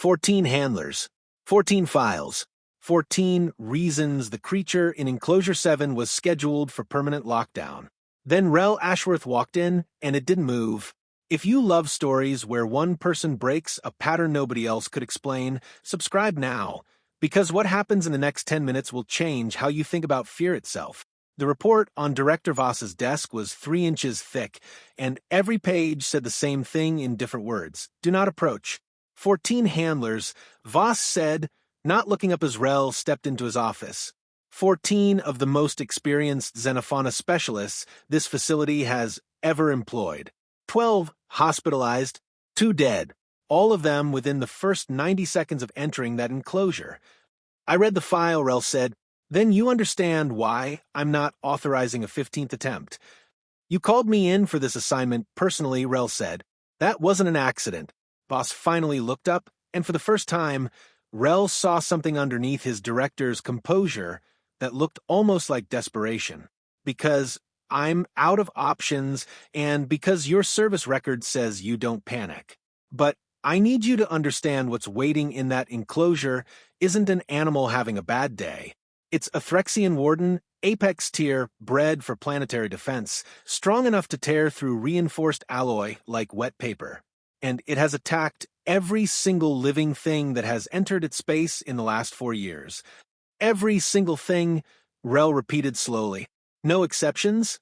14 handlers, 14 files, 14 reasons the creature in Enclosure 7 was scheduled for permanent lockdown. Then Rell Ashworth walked in, and it didn't move. If you love stories where one person breaks a pattern nobody else could explain, subscribe now, because what happens in the next 10 minutes will change how you think about fear itself. The report on Director Voss's desk was 3 inches thick, and every page said the same thing in different words. Do not approach. 14 handlers, Voss said, not looking up as Rell stepped into his office. 14 of the most experienced xenofauna specialists this facility has ever employed. 12 hospitalized, 2 dead, all of them within the first 90 seconds of entering that enclosure. I read the file, Rell said. Then you understand why I'm not authorizing a 15th attempt. You called me in for this assignment personally, Rell said. That wasn't an accident. Voss finally looked up, and for the first time, Rell saw something underneath his director's composure that looked almost like desperation. Because I'm out of options, and because your service record says you don't panic. But I need you to understand what's waiting in that enclosure isn't an animal having a bad day. It's a Threxian Warden, apex tier, bred for planetary defense, strong enough to tear through reinforced alloy like wet paper. And it has attacked every single living thing that has entered its space in the last 4 years. Every single thing, Rell repeated slowly. No exceptions?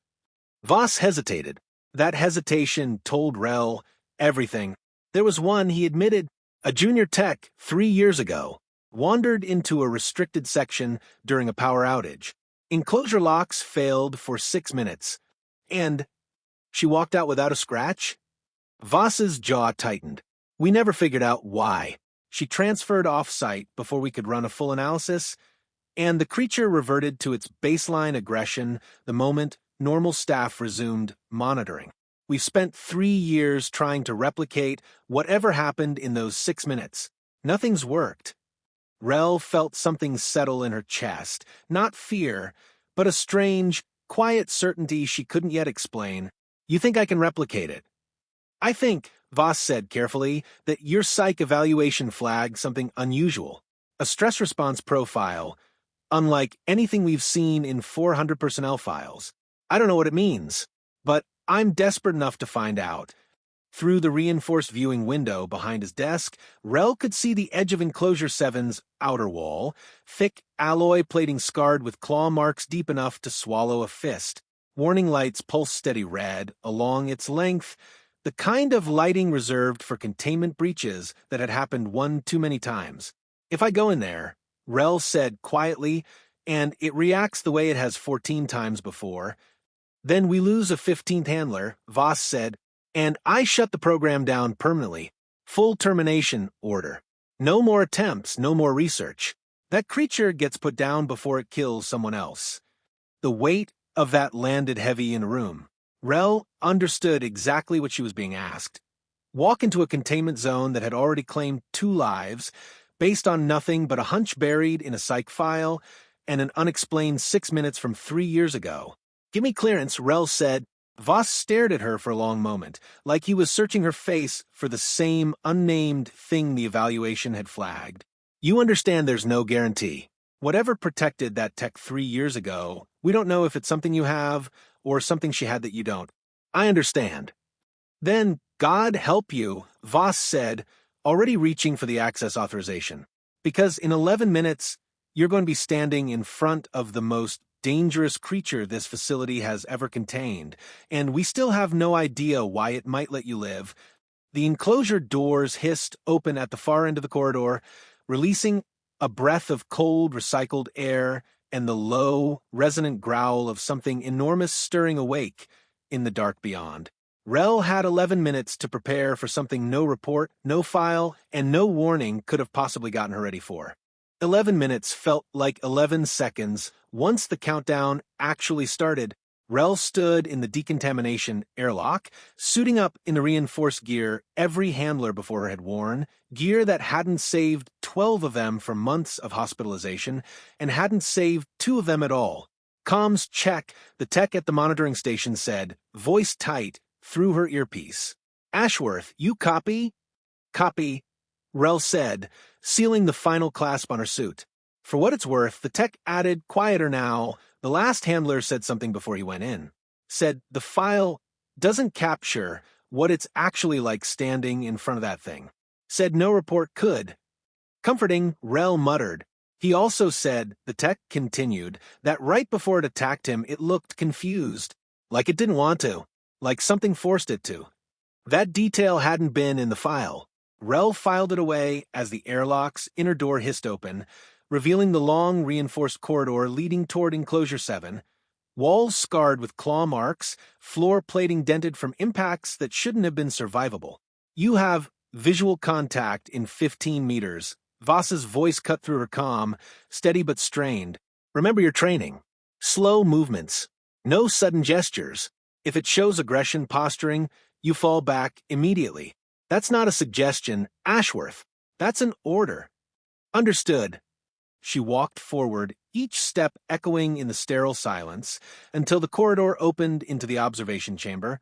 Voss hesitated. That hesitation told Rell everything. There was one, he admitted, a junior tech 3 years ago, wandered into a restricted section during a power outage. Enclosure locks failed for 6 minutes. And she walked out without a scratch? Voss's jaw tightened. We never figured out why. She transferred off-site before we could run a full analysis, and the creature reverted to its baseline aggression the moment normal staff resumed monitoring. We've spent 3 years trying to replicate whatever happened in those 6 minutes. Nothing's worked. Rell felt something settle in her chest, not fear, but a strange, quiet certainty she couldn't yet explain. You think I can replicate it? I think, Voss said carefully, that your psych evaluation flagged something unusual. A stress response profile, unlike anything we've seen in 400 personnel files. I don't know what it means, but I'm desperate enough to find out. Through the reinforced viewing window behind his desk, Rell could see the edge of Enclosure 7's outer wall, thick alloy plating scarred with claw marks deep enough to swallow a fist. Warning lights pulse steady red along its length, the kind of lighting reserved for containment breaches that had happened one too many times. If I go in there, Rell said quietly, and it reacts the way it has 14 times before, then we lose a 15th handler, Voss said, and I shut the program down permanently. Full termination order. No more attempts, no more research. That creature gets put down before it kills someone else. The weight of that landed heavy in a room. Rell understood exactly what she was being asked. Walk into a containment zone that had already claimed 2 lives, based on nothing but a hunch buried in a psych file and an unexplained 6 minutes from 3 years ago. Give me clearance, Rell said. Voss stared at her for a long moment, like he was searching her face for the same unnamed thing the evaluation had flagged. You understand there's no guarantee. Whatever protected that tech 3 years ago, we don't know if it's something you have or something she had that you don't. I understand. Then, God help you, Voss said, already reaching for the access authorization. Because in 11 minutes, you're going to be standing in front of the most dangerous creature this facility has ever contained, and we still have no idea why it might let you live. The enclosure doors hissed open at the far end of the corridor, releasing a breath of cold, recycled air and the low, resonant growl of something enormous stirring awake in the dark beyond. Rell had 11 minutes to prepare for something no report, no file, and no warning could have possibly gotten her ready for. 11 minutes felt like 11 seconds. Once the countdown actually started, Rell stood in the decontamination airlock, suiting up in the reinforced gear every handler before her had worn, gear that hadn't saved 12 of them from months of hospitalization and hadn't saved 2 of them at all. Comms check, the tech at the monitoring station said, voice tight, through her earpiece. Ashworth, you copy? Copy. Rell said, sealing the final clasp on her suit. For what it's worth, the tech added, quieter now. The last handler said something before he went in. Said, the file doesn't capture what it's actually like standing in front of that thing. Said no report could. Comforting, Rell muttered. He also said, the tech continued, that right before it attacked him it looked confused. Like it didn't want to. Like something forced it to. That detail hadn't been in the file. Rell filed it away as the airlock's inner door hissed open, revealing the long, reinforced corridor leading toward Enclosure 7, walls scarred with claw marks, floor plating dented from impacts that shouldn't have been survivable. You have visual contact in 15 meters. Voss's voice cut through her comm, steady but strained. Remember your training. Slow movements. No sudden gestures. If it shows aggression posturing, you fall back immediately. That's not a suggestion, Ashworth. That's an order. Understood. She walked forward, each step echoing in the sterile silence, until the corridor opened into the observation chamber,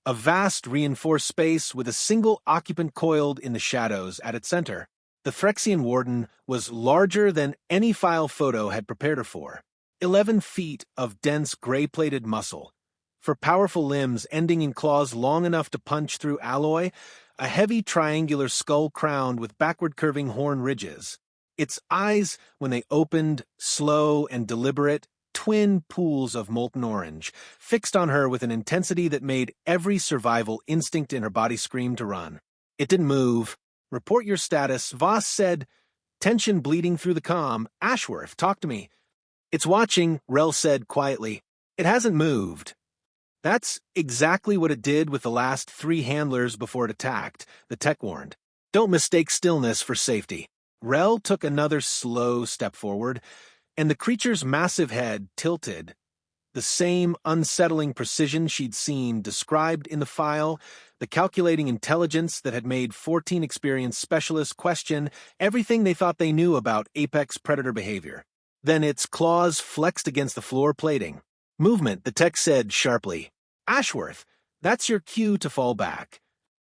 a vast reinforced space with a single occupant coiled in the shadows at its center. The Threxian Warden was larger than any file photo had prepared her for. 11 feet of dense gray-plated muscle. For powerful limbs ending in claws long enough to punch through alloy, a heavy triangular skull crowned with backward-curving horn ridges. Its eyes, when they opened, slow and deliberate, twin pools of molten orange, fixed on her with an intensity that made every survival instinct in her body scream to run. It didn't move. Report your status, Voss said. Tension bleeding through the comm. Ashworth, talk to me. It's watching, Rell said quietly. It hasn't moved. That's exactly what it did with the last 3 handlers before it attacked, the tech warned. Don't mistake stillness for safety. Rell took another slow step forward, and the creature's massive head tilted. The same unsettling precision she'd seen described in the file, the calculating intelligence that had made 14 experienced specialists question everything they thought they knew about apex predator behavior. Then its claws flexed against the floor plating. Movement, the tech said sharply. Ashworth, that's your cue to fall back.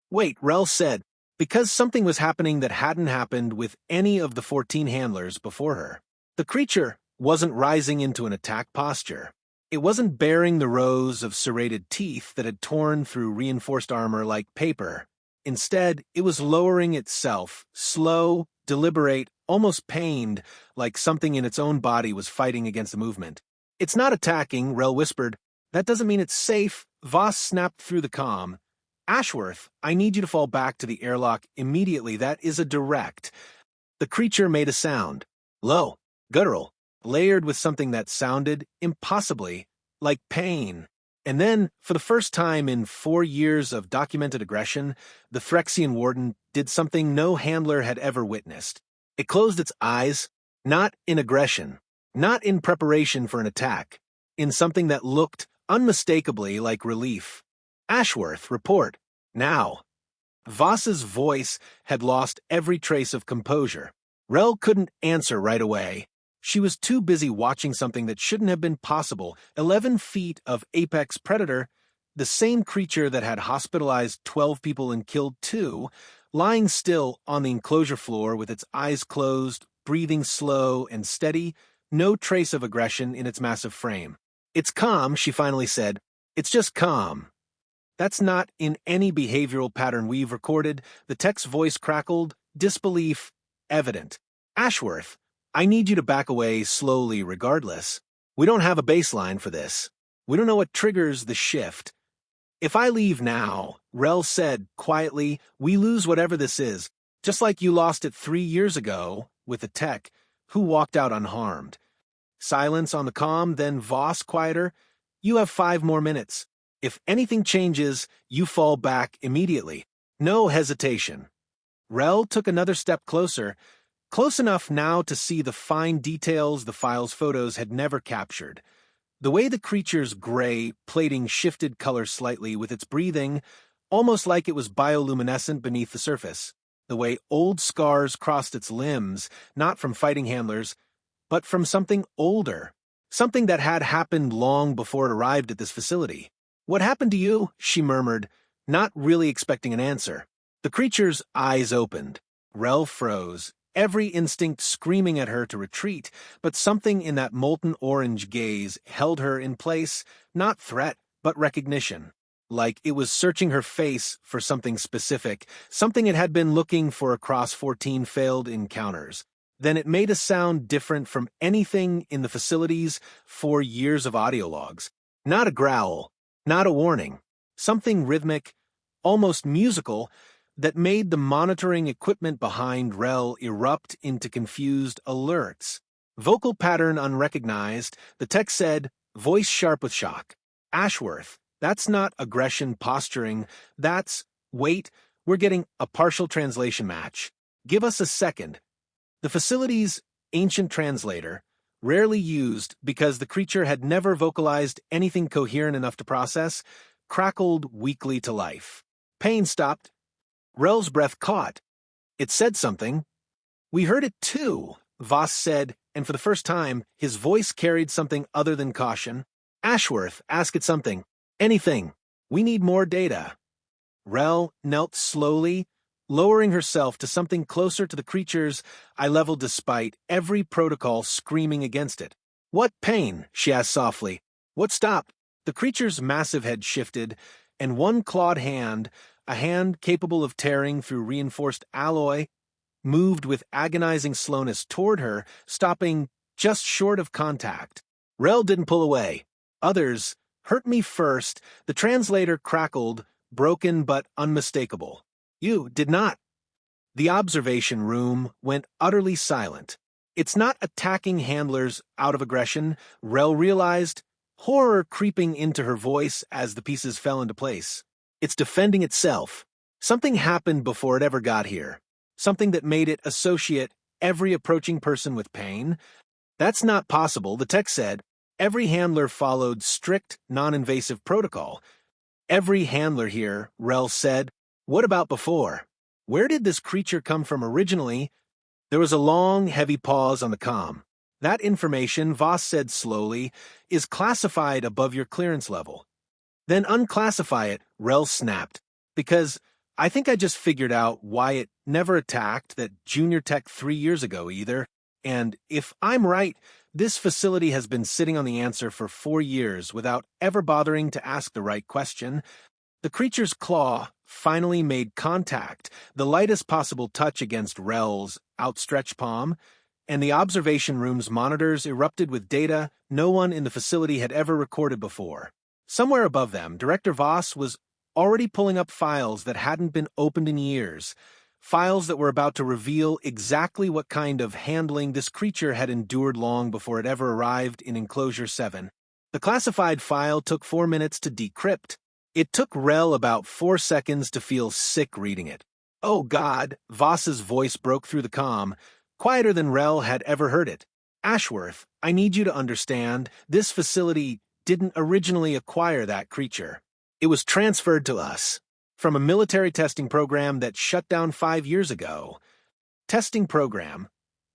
Wait, Rell said, because something was happening that hadn't happened with any of the 14 handlers before her. The creature wasn't rising into an attack posture. It wasn't baring the rows of serrated teeth that had torn through reinforced armor like paper. Instead, it was lowering itself, slow, deliberate, almost pained, like something in its own body was fighting against the movement. It's not attacking, Rell whispered. That doesn't mean it's safe. Voss snapped through the comm. Ashworth, I need you to fall back to the airlock immediately. That is a direct. The creature made a sound. Low, guttural, layered with something that sounded, impossibly, like pain. And then, for the first time in 4 years of documented aggression, the Threxian Warden did something no handler had ever witnessed. It closed its eyes, not in aggression, not in preparation for an attack, in something that looked unmistakably like relief. Ashworth, report. Now. Voss's voice had lost every trace of composure. Rell couldn't answer right away. She was too busy watching something that shouldn't have been possible. 11 feet of apex predator, the same creature that had hospitalized 12 people and killed 2, lying still on the enclosure floor with its eyes closed, breathing slow and steady, no trace of aggression in its massive frame. It's calm, she finally said. It's just calm. That's not in any behavioral pattern we've recorded. The tech's voice crackled, disbelief evident. Ashworth, I need you to back away slowly regardless. We don't have a baseline for this. We don't know what triggers the shift. If I leave now, Rell said quietly, we lose whatever this is, just like you lost it 3 years ago with the tech, who walked out unharmed. Silence on the comm, then Voss quieter. You have 5 more minutes. If anything changes, you fall back immediately. No hesitation. Rell took another step closer, close enough now to see the fine details the file's photos had never captured. The way the creature's gray plating shifted color slightly with its breathing, almost like it was bioluminescent beneath the surface. The way old scars crossed its limbs, not from fighting handlers, but from something older. Something that had happened long before it arrived at this facility. What happened to you? She murmured, not really expecting an answer. The creature's eyes opened. Rell froze, every instinct screaming at her to retreat, but something in that molten orange gaze held her in place, not threat, but recognition. Like it was searching her face for something specific, something it had been looking for across 14 failed encounters. Then it made a sound different from anything in the facility's 4 years of audio logs. Not a growl, not a warning. Something rhythmic, almost musical, that made the monitoring equipment behind Rell erupt into confused alerts. Vocal pattern unrecognized, the tech said, voice sharp with shock. Ashworth, that's not aggression posturing, that's, wait, we're getting a partial translation match. Give us a second. The facility's ancient translator, rarely used because the creature had never vocalized anything coherent enough to process, crackled weakly to life. Pain stopped. Rell's breath caught. It said something. We heard it too, Voss said, and for the first time, his voice carried something other than caution. Ashworth, ask it something. Anything. We need more data. Rell knelt slowly, lowering herself to something closer to the creature's eye level despite every protocol screaming against it. What pain? She asked softly. What stopped? The creature's massive head shifted, and one clawed hand, a hand capable of tearing through reinforced alloy, moved with agonizing slowness toward her, stopping just short of contact. Rell didn't pull away. Others, hurt me first, the translator crackled, broken but unmistakable. You did not. The observation room went utterly silent. It's not attacking handlers out of aggression, Rell realized, horror creeping into her voice as the pieces fell into place. It's defending itself. Something happened before it ever got here. Something that made it associate every approaching person with pain. That's not possible, the tech said. Every handler followed strict, non-invasive protocol. Every handler here, Rell said. What about before? Where did this creature come from originally? There was a long, heavy pause on the comm. That information, Voss said slowly, is classified above your clearance level. Then unclassify it, Rell snapped, because I think I just figured out why it never attacked that junior tech 3 years ago either, and if I'm right, this facility has been sitting on the answer for 4 years without ever bothering to ask the right question. The creature's claw finally made contact, the lightest possible touch against Rell's outstretched palm, and the observation room's monitors erupted with data no one in the facility had ever recorded before. Somewhere above them, Director Voss was already pulling up files that hadn't been opened in years, files that were about to reveal exactly what kind of handling this creature had endured long before it ever arrived in Enclosure 7. The classified file took 4 minutes to decrypt. It took Rell about 4 seconds to feel sick reading it. Oh God, Voss's voice broke through the comm, quieter than Rell had ever heard it. Ashworth, I need you to understand, this facility didn't originally acquire that creature. It was transferred to us from a military testing program that shut down 5 years ago. Testing program,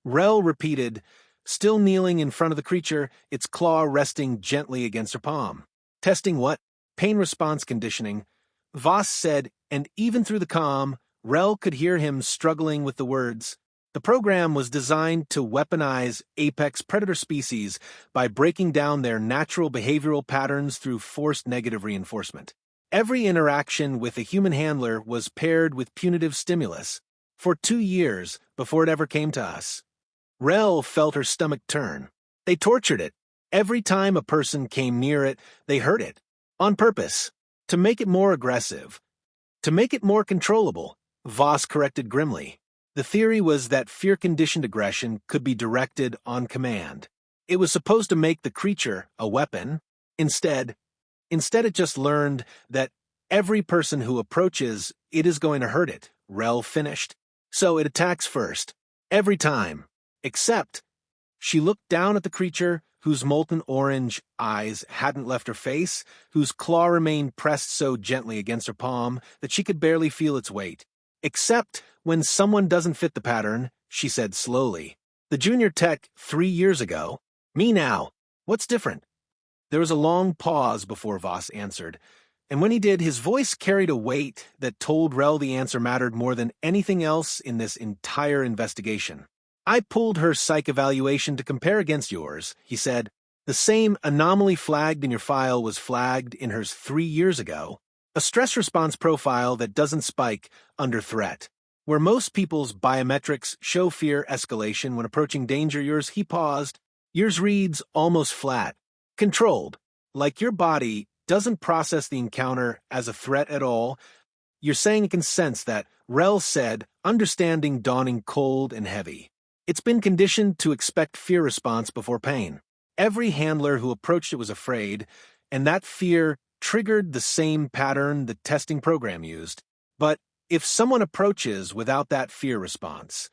Rell repeated, still kneeling in front of the creature, its claw resting gently against her palm. Testing what? Pain response conditioning. Voss said, and even through the comm, Rell could hear him struggling with the words. The program was designed to weaponize apex predator species by breaking down their natural behavioral patterns through forced negative reinforcement. Every interaction with a human handler was paired with punitive stimulus. For 2 years, before it ever came to us. Rell felt her stomach turn. They tortured it. Every time a person came near it, they hurt it. On purpose. To make it more aggressive. To make it more controllable, Voss corrected grimly. The theory was that fear-conditioned aggression could be directed on command. It was supposed to make the creature a weapon. Instead it just learned that every person who approaches, it is going to hurt it, Rell finished. So it attacks first. Every time. Except, she looked down at the creature, whose molten orange eyes hadn't left her face, whose claw remained pressed so gently against her palm that she could barely feel its weight. Except when someone doesn't fit the pattern, she said slowly. The junior tech 3 years ago. Me now. What's different? There was a long pause before Voss answered. And when he did, his voice carried a weight that told Rell the answer mattered more than anything else in this entire investigation. I pulled her psych evaluation to compare against yours, he said. The same anomaly flagged in your file was flagged in hers 3 years ago. A stress response profile that doesn't spike under threat. Where most people's biometrics show fear escalation when approaching danger, he paused. Yours reads almost flat. Controlled. Like your body doesn't process the encounter as a threat at all. You're saying it can sense that, Rell said, understanding dawning cold and heavy. It's been conditioned to expect fear response before pain. Every handler who approached it was afraid, and that fear triggered the same pattern the testing program used. But if someone approaches without that fear response,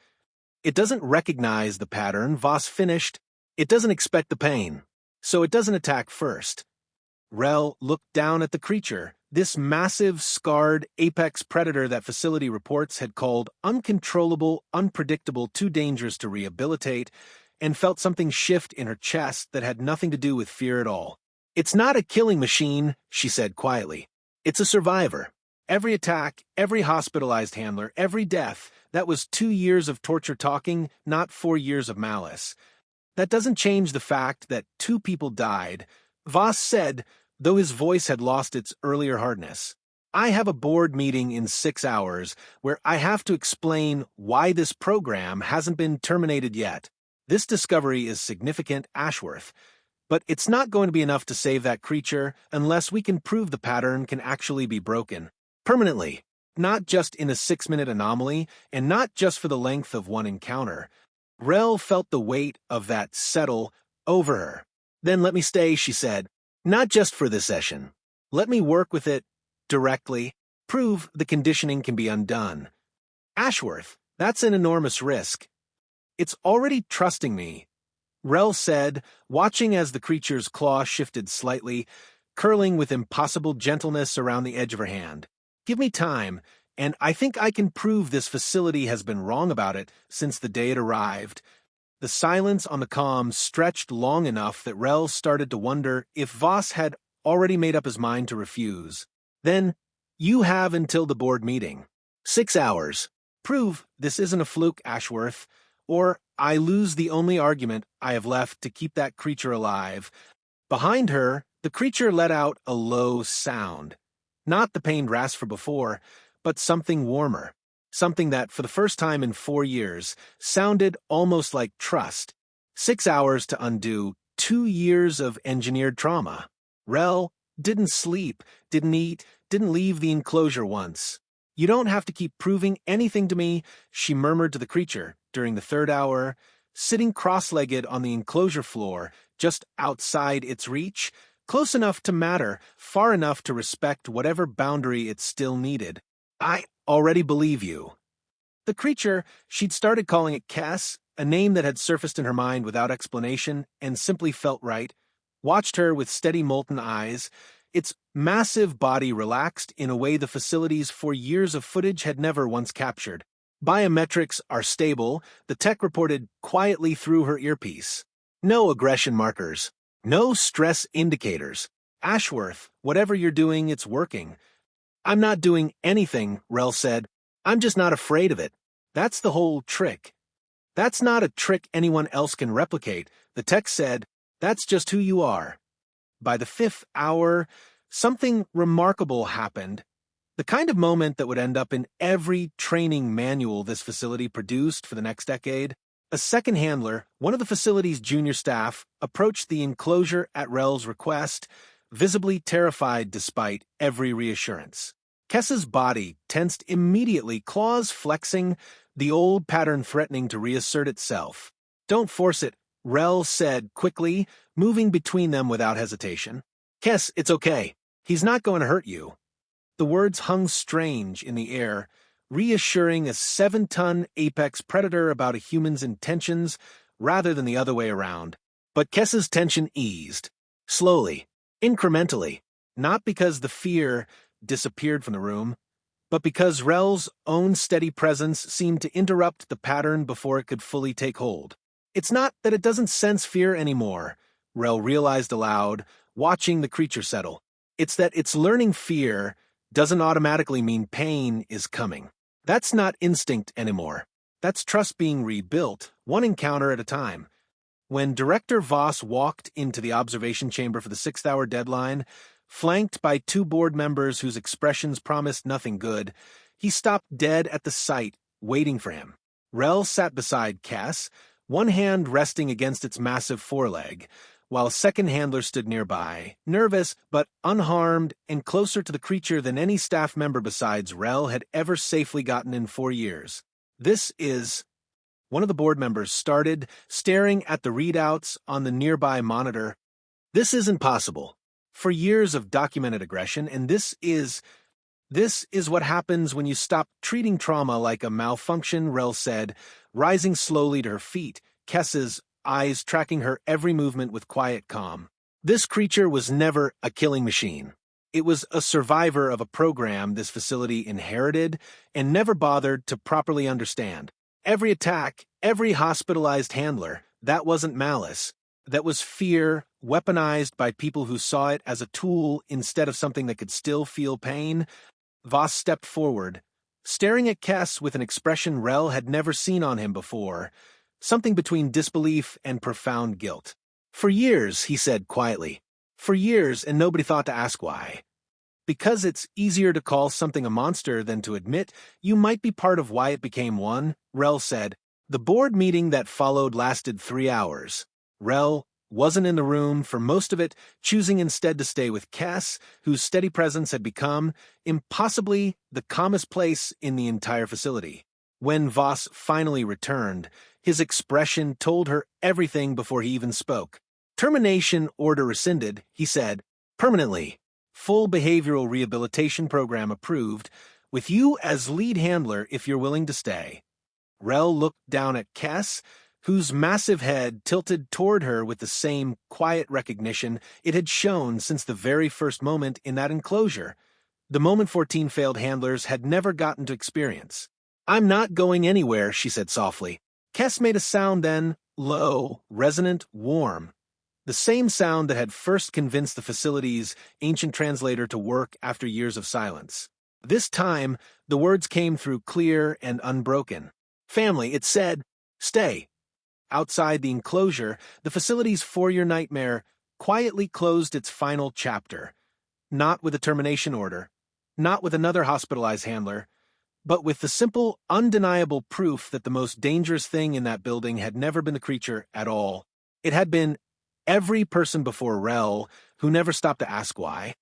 it doesn't recognize the pattern, Voss finished. It doesn't expect the pain, so it doesn't attack first. Rell looked down at the creature. This massive, scarred, apex predator that facility reports had called uncontrollable, unpredictable, too dangerous to rehabilitate, and felt something shift in her chest that had nothing to do with fear at all. It's not a killing machine, she said quietly. It's a survivor. Every attack, every hospitalized handler, every death, that was 2 years of torture talking, not 4 years of malice. That doesn't change the fact that 2 people died, Voss said, though his voice had lost its earlier hardness. I have a board meeting in 6 hours where I have to explain why this program hasn't been terminated yet. This discovery is significant, Ashworth, but it's not going to be enough to save that creature unless we can prove the pattern can actually be broken. Permanently, not just in a 6-minute anomaly, and not just for the length of one encounter. Rell felt the weight of that settle over her. Then let me stay, she said. Not just for this session. Let me work with it directly, prove the conditioning can be undone. Ashworth, that's an enormous risk. It's already trusting me, Rell said, watching as the creature's claw shifted slightly, curling with impossible gentleness around the edge of her hand. Give me time, and I think I can prove this facility has been wrong about it since the day it arrived. The silence on the comm stretched long enough that Rell started to wonder if Voss had already made up his mind to refuse. Then, you have until the board meeting. 6 hours. Prove this isn't a fluke, Ashworth, or I lose the only argument I have left to keep that creature alive. Behind her, the creature let out a low sound. Not the pained rasp from before, but something warmer. Something that, for the first time in 4 years, sounded almost like trust. 6 hours to undo 2 years of engineered trauma. Rell didn't sleep, didn't eat, didn't leave the enclosure once. You don't have to keep proving anything to me, she murmured to the creature during the 3rd hour, sitting cross-legged on the enclosure floor, just outside its reach, close enough to matter, far enough to respect whatever boundary it still needed. I already believe you. The creature, she'd started calling it Kess, a name that had surfaced in her mind without explanation and simply felt right, watched her with steady molten eyes, its massive body relaxed in a way the facility's 4 years of footage had never once captured. Biometrics are stable, the tech reported quietly through her earpiece. No aggression markers. No stress indicators. Ashworth, whatever you're doing, it's working. I'm not doing anything, Rell said. I'm just not afraid of it. That's the whole trick. That's not a trick anyone else can replicate, the tech said. That's just who you are. By the 5th hour, something remarkable happened. The kind of moment that would end up in every training manual this facility produced for the next decade. A second handler, one of the facility's junior staff, approached the enclosure at Rell's request, visibly terrified despite every reassurance. Kess's body tensed immediately, claws flexing, the old pattern threatening to reassert itself. Don't force it, Rell said quickly, moving between them without hesitation. Kess, it's okay. He's not going to hurt you. The words hung strange in the air, reassuring a 7-ton apex predator about a human's intentions rather than the other way around. But Kess's tension eased. Slowly, incrementally, not because the fear disappeared from the room, but because Rell's own steady presence seemed to interrupt the pattern before it could fully take hold. It's not that it doesn't sense fear anymore, Rell realized aloud, watching the creature settle. It's that it's learning fear doesn't automatically mean pain is coming. That's not instinct anymore. That's trust being rebuilt, one encounter at a time. When Director Voss walked into the observation chamber for the 6th-hour deadline, flanked by 2 board members whose expressions promised nothing good, he stopped dead at the sight, waiting for him. Rell sat beside Cass, one hand resting against its massive foreleg, while a second handler stood nearby, nervous but unharmed and closer to the creature than any staff member besides Rell had ever safely gotten in 4 years. This is... One of the board members started, staring at the readouts on the nearby monitor. This isn't possible. For years of documented aggression, and this is what happens when you stop treating trauma like a malfunction, Rell said, rising slowly to her feet, Kess's eyes tracking her every movement with quiet calm. This creature was never a killing machine. It was a survivor of a program this facility inherited and never bothered to properly understand. Every attack, every hospitalized handler, that wasn't malice. That was fear, weaponized by people who saw it as a tool instead of something that could still feel pain. Voss stepped forward, staring at Kess with an expression Rell had never seen on him before, something between disbelief and profound guilt. For years, he said quietly. For years, and nobody thought to ask why. Because it's easier to call something a monster than to admit you might be part of why it became one, Rell said. The board meeting that followed lasted 3 hours. Rell wasn't in the room for most of it, choosing instead to stay with Cass, whose steady presence had become, impossibly, the calmest place in the entire facility. When Voss finally returned, his expression told her everything before he even spoke. Termination order rescinded, he said, permanently. Full behavioral rehabilitation program approved, with you as lead handler if you're willing to stay. Rell looked down at Cass, whose massive head tilted toward her with the same quiet recognition it had shown since the very first moment in that enclosure, the moment 14 failed handlers had never gotten to experience. I'm not going anywhere, she said softly. Cass made a sound then, low, resonant, warm. The same sound that had first convinced the facility's ancient translator to work after years of silence. This time, the words came through clear and unbroken. Family, it said, stay. Outside the enclosure, the facility's 4-year nightmare quietly closed its final chapter. Not with a termination order, not with another hospitalized handler, but with the simple, undeniable proof that the most dangerous thing in that building had never been the creature at all. It had been every person before Rell who never stopped to ask why.